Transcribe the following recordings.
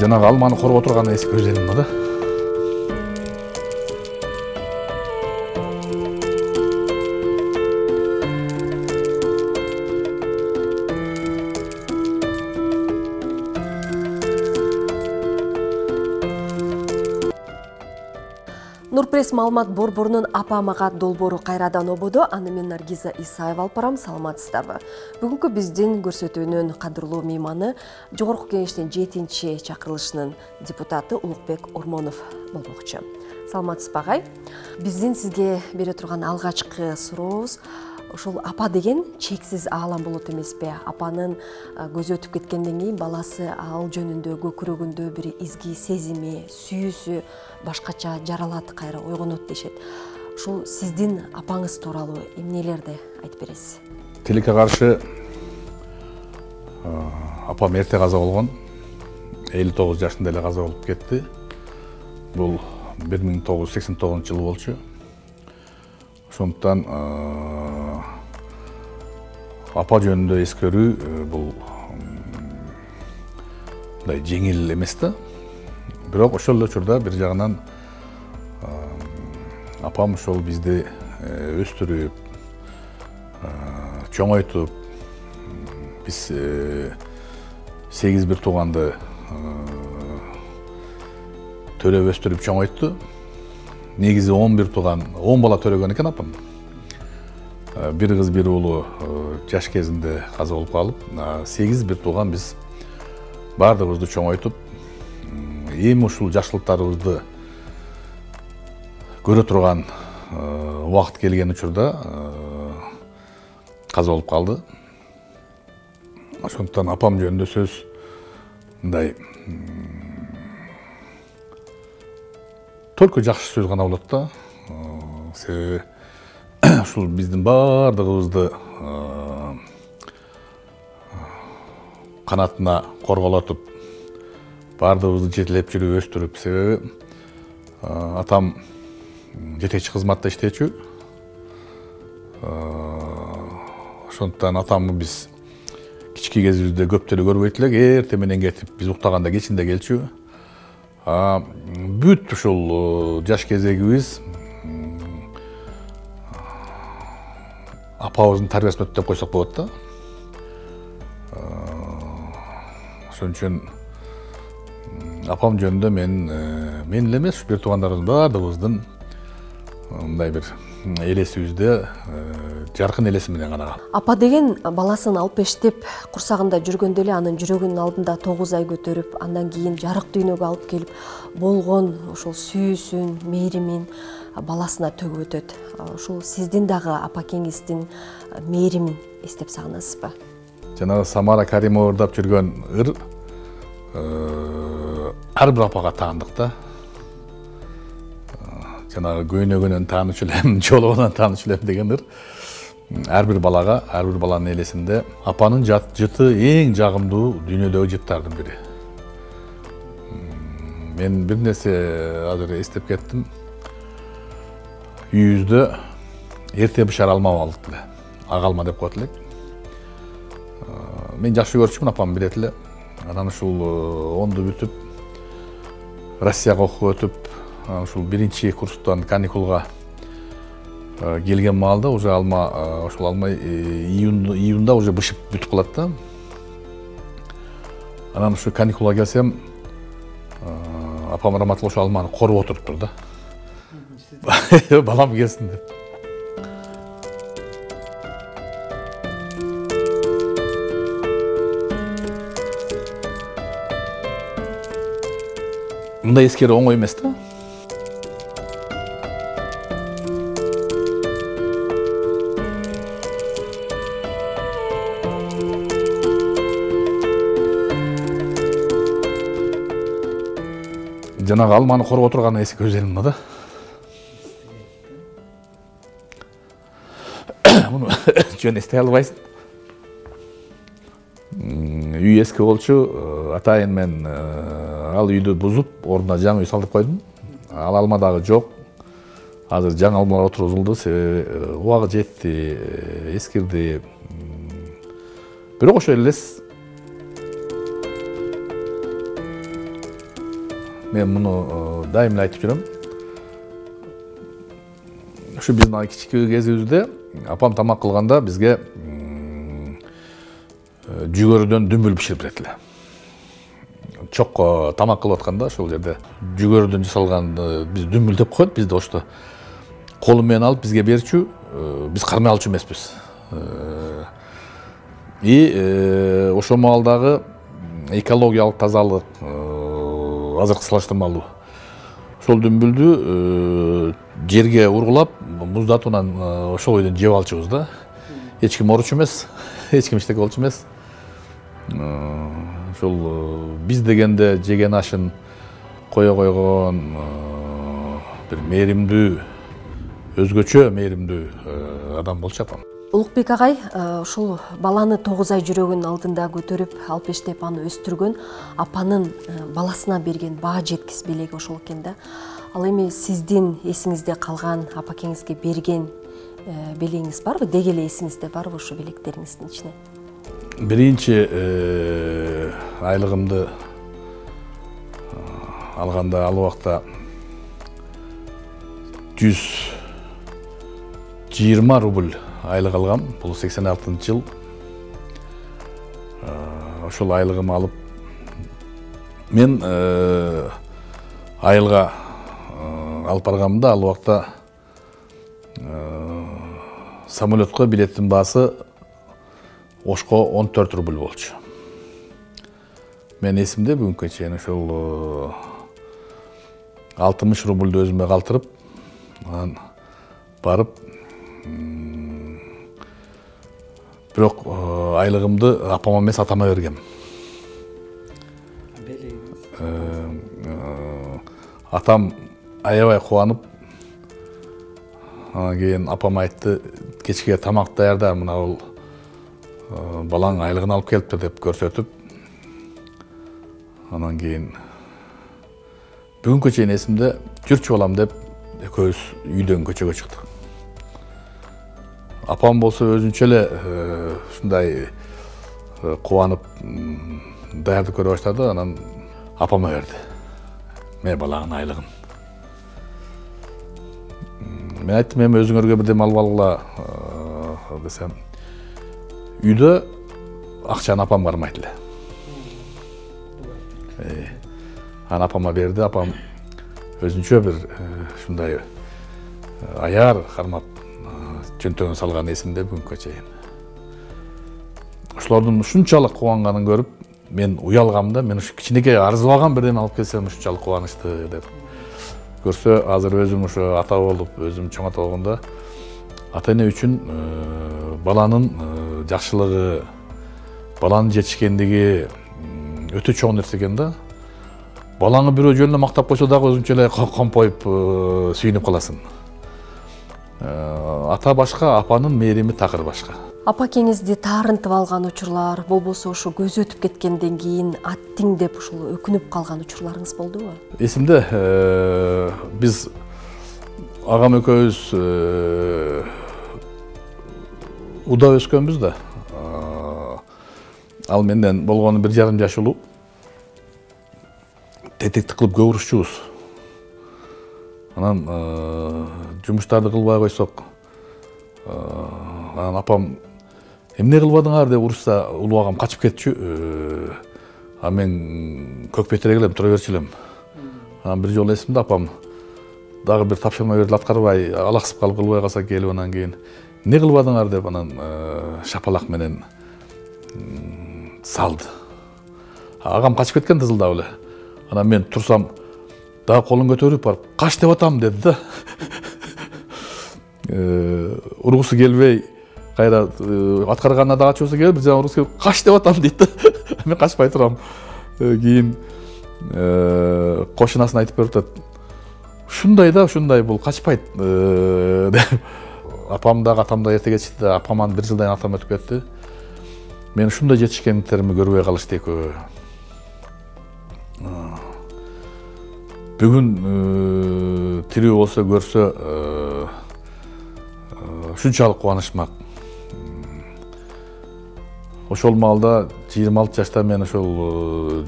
Жанагы алманы коргоп турган эски өзеним да. Нурпресс маалымат борборунун апамага долбоору кайрадан ободо. Аны мен Наргиза Исаева алып барам. Саламатсыздарбы? Бүгүнкү биздин көрсөтүүнүн кадырлуу мейманы Жогорку Кеңештин 7-чи чакырылышынын депутаты Улукбек Ормонов болмокчу. Саламатсызбы агай? Биздин сизге бере турган алгачкы сурообуз ошол апа деген чексиз аалам болот эмеспи? Апанын көзү өтүп кеткенден кийин баласы ал жөнүндө көкүрөгүндө бир изги сезими, сүйүүсү башкача жаралат, кайра ойгонот дешет. Ушул сиздин апаңыз тууралуу эмнелерди айтып бересиз? Тилекке каршы апам эрте каза болгон. 59 жашында эле каза болуп кетти. Бул 1989-жылы болчу. Ошондуктан апа жөнүндө эскерүү бул мындай жеңил эмес да. Бирок ошол эле учурда бир жагынан апам ошол бизди өстүрүп, чоңойтуп, биз 8 бир тууганды төрөп өстүрүп чоңойтtu. Негизи 11 тууган, 10 бала төрөгөн экен апам. Бир кыз, бир уулу жаш кезинде каза болуп калып, 8 бир тууган биз бардыгыбызды чоңойтуп, эми ушул жашылыктарыбызды көрө турган убакыт келген учурда каза болуп калды. Ошондуктан апам жөнүндө сөз мындай только жакшы сөз гана болот да. Себеби ушул биздин бардыгыбызды канатына корголотуп, бардыгыбызды жетелеп жүрүп, өстүрүп, себеби атам жетекчи кызматта иштечү. Ошондуктан атамды биз кички кезибизде көп деле көрбөйт элек, эрте менен кетип, биз уктаганда кечинде келчү. Бүт ушул жаш кезегибиз апабыздын тарбиясында өттү деп койсок болот да. Ошон үчүн апам жөнүндө мен эле эмес, бир туугандарыбыздын бардыгыбыздын мындай бир элесибизде жаркын элеси менен гана калат. Апа деген баласын алып бештеп курсагында жүргөндө эле анын жүрөгүнүн алдында 9 ай көтөрүп, андан кийин жарык дүйнөгө алып келип, болгон ошол сүйүүсүн, мээримин баласына төгүп өтөт. Ушул сиздин дагы апакеңиздин мээримин эстеп сагынасызбы? Жанагы Самара Каримова ырдап жүргөн ыр ар бир апага таандык да. Жанагы көйнөгөнөн тааныш элем, жолугунан тааныш элем деген ыр ар бир балага, ар бир баланын элесинде апанын жыты эң жагымдуу дүйнөдөгү жыттардын бири. Мен бир нерсе азыр эстеп кеттим. Үйүбүздө эрте бышар алма алдык эле. Ак алма деп коет элек. Мен жакшы көрчүмүн, апам билет эле. Анан ушул 10ду бүтүп, Россияга окууга өтүп, ушул 1-чи курстан каникулга келген маалда уже алма, ошол алма июнда уже бышып бүтүп калат да. Анан ушу каникулга келсем, апам раматылуу ошол алманы коруп отуруптур да. Балам келсин деп. Мындай эскерүү оңой эмес да. Жанагы алманы коргоп турган эски өзеним да. Муну жөн эстей албайсың. Үй эски болчу, атайын мен ал үйдү бузуп, ордуна жаңы үй салдырып койдум. Ал алма дагы жок. Азыр жаңы алмалар отургузулду, себеби убагы жетти, эскирди. Бирок ошол элес Мен муну дайым эле айтып жүрөм. Ушу биздин кичике кезибизде апам тамак кылганда бизге жүгөрүдөн дүмбүл биширип берет эле. Чокко тамак кылып атканда ошол жерде жүгөрүдөн жасалган биз дүмбүл деп коет, бизде ошто колу менен алып бизге берчү, биз кармай алчу эмеспиз. Ошол маалдагы экологиялык тазалык азыркы салыштырмалуу. Ошол дүмбүлдү жерге ургулап, муздатуудан ошол бойдон жеп алчубуз да. Эч ким ооручу эмес, эч ким эчтеке болчу эмес. Ошол биз дегенде жеген ашын кое койгон бир мээримдүү, өзгөчө мээримдүү адам болчу апам. Улукбек агай ушул баланы 9 ай жүрөгүнүн алдында көтөрүп, алып эштеп аны өстүргөн апанын баласына берген баа жеткис белеги ошол экен да. Ал эми сиздин эсиңизде калган апакеңизге берген белегиңиз барбы? Деги эле эсиңизде барбы ушу белектериңиздин ичинен? Биринчи айлыгымды алганда ал убакта 120 рубль айлык алгам. Бул 86-жыл. Ошол айлыгымды алып мен айылга алып барганымда ал убакта самолетко билеттин баасы Ошко 14 рубль болчу. Мен эсимде бүгүнкү чейин ошол 60 рубльду өзүмө калтырып, анан барып бирок айлыгымды апама эмес атама бергем. Атам аябай кубанып, анан кийин апам айтты, кечке тамак даярда, мына бул балаң айлыгын алып келиптир деп көрсөтүп, анан кийин бүгүнкү чейин эсимде, жүрчү балам деп экөөбүз үйдөн көчөгө чыктык. Апам болсо өзүнчө эле ушундай кубанып даярдык көрө баштады, анан апама берди. Мен балаңын айлыгын. Мен айттым, эми өзүңөргө бирдеме алып алгыла десем, үйдө акчаны апам кармайт эле. Анан апама берди, апам өзүнчө бир ушундай аяр кармап жөнтөгүн салган эсимде бүгүнкү чейин. Ошолордун ушунчалык кубанганын көрүп, мен уялгам да, мен ушу кичинекей арзыбаган бирдеме алып келсем ушунчалык кубанычты деп. Көрсө, азыр өзүм ушу ата болуп, өзүм чоң ата болгондо, ата-эне үчүн баланын жакшылыгы, баланын жетишкендиги өтө чоң нерсе экен да. Балаңы бирөө жөнүнө мактап койсо дагы өзүнчө эле компоюп сүйүнүп каласың. Ата башка, апанын мээрими такыр башка. Апакеңизди таарынтып алган учурлар, болбосо ушу көз өтүп кеткенден кийин аттиң деп ушул өкүнүп калган учурларыңыз болдубу? Эсимде, биз агам экөөбүз уда өскөнбүз да. Ал менден болгону 1,5 жаш улуу. Тетекти кылып көп урушчубуз. Анан жумуштарды кылбай койсок, анан апам эмне кылбадыңар деп урушса, улуу агам качып кетчү. А мен көкпеттерге элем, тура берчү элем. Анан бир жолу эсимде, апам дагы бир тапшырма берди, аткарбай, алаксып калып кылбай калса келип, анан кийин эмне кылбадыңар деп анан шапалак менен салды. Агам качып кеткен тызылдап эле. Анан мен турсам, дагы колун көтөрүп барып, кач деп атам деди да. Ургусу келбей, кайра аткарганына дагы ачуусу келип, жана ургусу келип, кач деп атам дейт да. Мен качпай турам. Кийин кошунасын айтып берип атат. Ушундай да, ушундай бул качпайт деп. Апам дагы атам да эрте кетишти да, апаман 1 жылдан атам өтүп кетти. Мен ушундай жетишкендиктеримди көрбөй калышты экөө. Бүгүн тирүү болсо көрсө ушунчалык кубанычмак. Ошол маалда 26 жашта мен ошол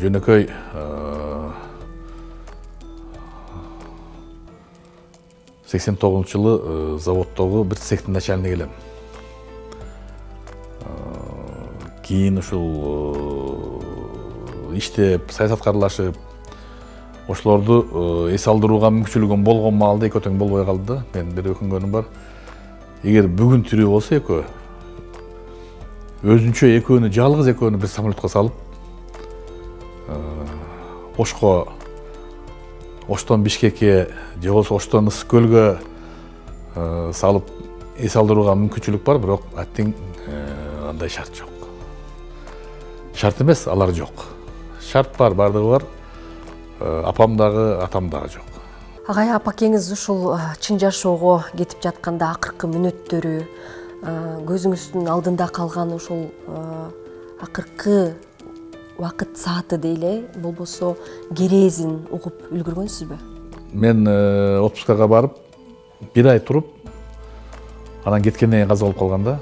жөнөкөй 89-жылы заводтогу бир цехтин начальниги элем. Кийин ушул иштеп, саясатка аралашып, ошолорду эс алдырууга мүмкүнчүлүгүм болгон маалда экөө тең болбой калды да. Мен бир өкүнгөнүм бар. Эгер бүгүн тирүү болсо экөө, өзүнчө экөөнү, жалгыз экөөнү бир самолетко салып, Ошко, Оштон Бишкекке, же болбосо Оштон Ысык көлгө салып эс алдырууга мүмкүнчүлүк бар, бирок аттең андай шарт жок. Шарт эмес, алар жок. Шарт бар, бардыгы бар. Апам дагы, атам дагы жок. Агай, апакеңиз ушул чын жашоого кетип жатканда акыркы мүнөттөрү, көзүңүздүн алдында калган ушул акыркы вакыт сааты дейле, болбосо керезин угуп үлгүргөнсүзбү? Мен отпускага барып, бир ай туруп, анан кеткенден кийин каза болуп калганда,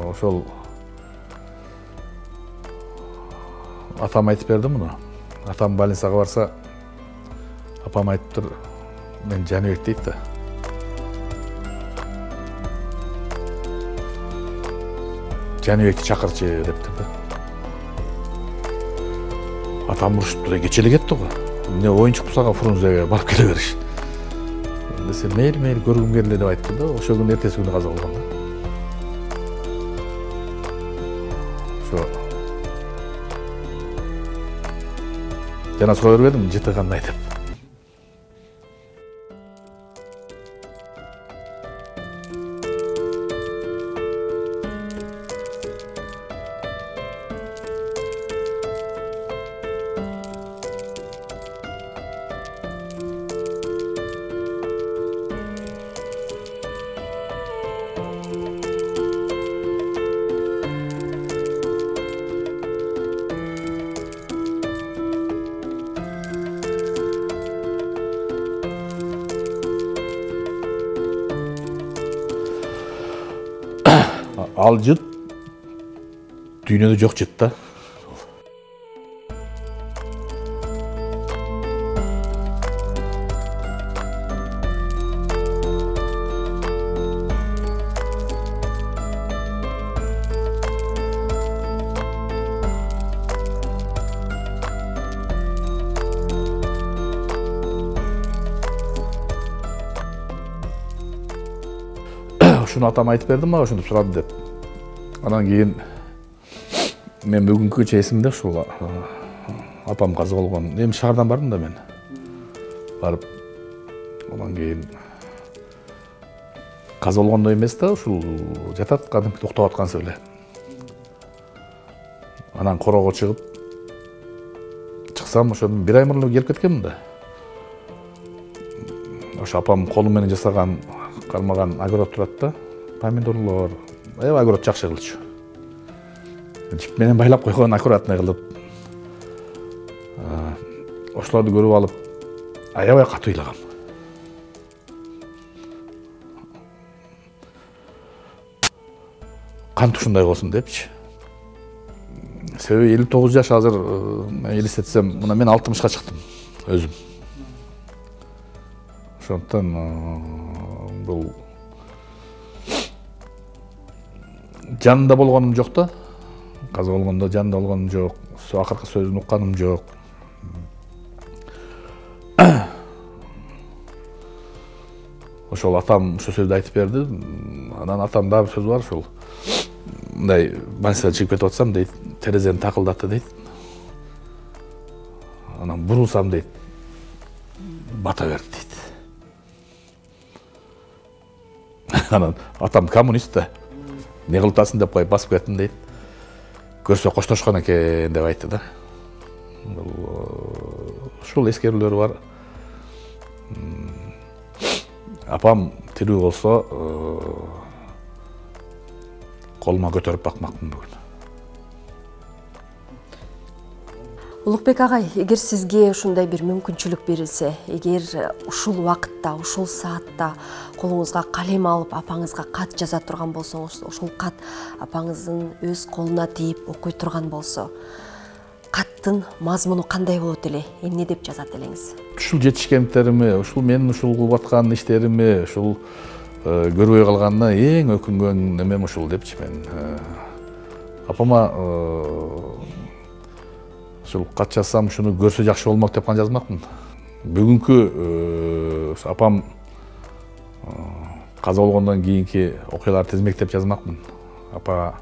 ошол атам айтып берди муну. Атам больницага барса, апам айтыптыр, мен Жаныбек дейт да. Жаныбекти чакырчы дептир да. Атам урушуптур, кече эле кетти го. Эмне оюнчук Мусага Фрунзеге барып келе бериш. Десе, мейли көргүм келди деп айтты да. Ошол күнү эртеси күнү каза болгон да. Ошо жана суроо бербедим, жыты кандай деп. Ал жыт дүйнөдө жок жыт да. Ушуну атам айтып берди мага, ушинтип сурады деп. Анан кийин мен бүгүнкүчө эсимде ушул апам каза болгон. Эми шаардан бардым да мен. Барып, анан кийин каза болгондой эмес да, ушул жатат кадимки уктап аткансы эле. Анан короого чыгып, чыксам ошодон бир ай мурун келип кеткенмин да. Ошо апам колу менен жасаган кармаган огород турат да. Помидорлор, огород жакшы кылчу. Жип менен байлап койгон аккуратный кылып. Ошолорду көрүп алып, аябай катуу ыйлагам. Кантип ушундай болсун депчи. Себеби 59 жаш азыр элестетсем, мына мен 60ка чыктым өзүм. Ошондон бул жанында болгонум жок да. Каза болгондо жанында болгонум жок. Акыркы сөзүн укканым жок. Ошол атам ошол сөздү айтып берди. Анан атам дагы бир сөз бар ошол. Мындай больницадан чыгып кетип атсам дейт, терезени такылдатты дейт. Анан бурулсам дейт, бата берди дейт. Анан атам коммунист да. Не кылып атасың деп коюп басып кеттим дейт. Көрсө коштошкон экен деп айтты да. Ушул эскерүүлөр бар. Апам тирүү болсо колума көтөрүп бакмакмын бүгүн. Улукбек агай, эгер сизге ушундай бир мүмкүнчүлүк берилсе, эгер ушул убакытта, ушул саатта колуңузга калем алып апаңызга кат жаза турган болсоңуз, ушул кат апаңыздын өз колуна тийип окуй турган болсо, каттын мазмуну кандай болот эле, эмне деп жазат элеңиз? Ушул жетишкендиктерими, ушул менин ушул кылып аткан иштерими, ушул көрбөй калганына эң өкүнгөн немем ушул депчи мен. Апама ушул кат жазсам, ушуну көрсө жакшы болмок деп гана жазмакмын. Бүгүнкү апам каза болгондон кийинки окуяларды тизмектеп жазмакмын. Апа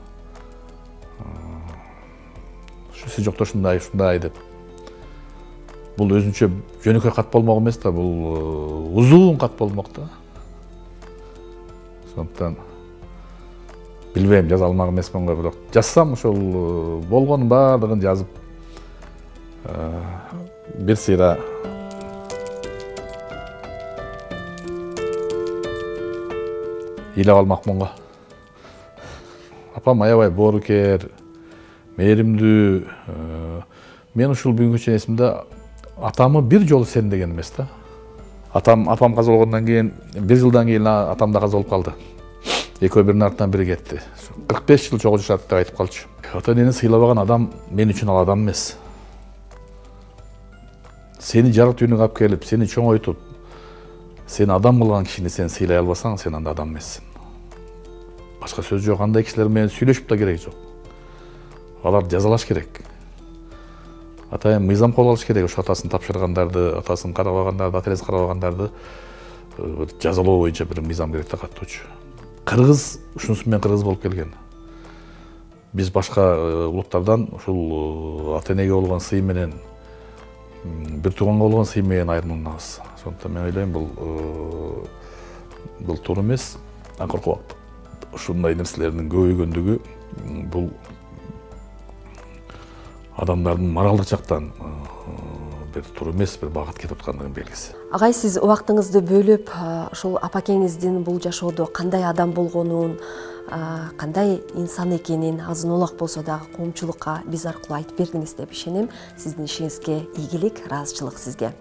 ушусы жокто ушундай деп. Бул өзүнчө жөнөкөй кат болмок эмес да, бул узун кат болмок да. Сондуктан билбейм, жаза алмак эмесмин го, бирок жазсам ошол болгонун баардыгын жазып бир сыйра ыйлап алмакмын го. Апам аябай боорукер, мээримдүү. Мен ушул бүгүнкү чейин эсимде атамы бир жолу сен деген эмес да. Апам каза болгондон кийин, бир жылдан кийин атам да каза болуп калды. Экөө биринин артынан бири кетти. 45 жыл чогуу жашат деп айтып калчу. Ата энени сыйлабаган адам мен үчүн ал адам эмес. Сени жарык дүйнөгө алып келип, сени чоңойтуп, сени адам кылган кишини сен сыйлай албасаң, сен анда адам эмессиң. Башка сөз жок, андай кишилер менен сүйлөшүп да кереги жок. Аларды жазалаш керек. Атайын мыйзам кол алыш керек, ошо атасын тапшыргандарды, атасын карабагандарды, ата энесин карабагандарды жазалоо боюнча бир мыйзам керек да каттоочу. Кыргыз ушунусу менен кыргыз болуп келген. Биз башка улуттардан ушул ата энеге болгон сый менен, бир тууганга болгон сый менен айырмаланабыз. Сондуктан мен ойлойм, бул туура эмес. Акыркы убакта ушундай нерселердин көбөйгөндүгү бул адамдардын моралдык жактан бир туура эмес бир багат кетип аткандыгынын белгиси. Агай, сиз убактыңызды бөлүп, ушул апакеңиздин бул жашоодо кандай адам болгонун, кандай инсан экенин азын улак болсо дагы коомчулукка биз аркылуу айтып бердиңиз деп ишенем. Сиздин ишиңизге ийгилик, ыраазычылык сизге.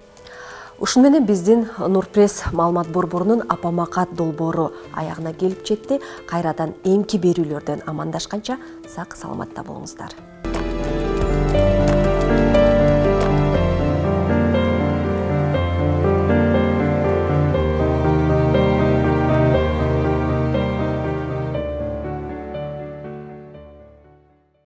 Ушун менен биздин Нурпресс маалымат борборунун апама кат долбоору аягына келип жетти. Кайрадан эмки берүүлөрдөн амандашканча сак саламатта болуңуздар.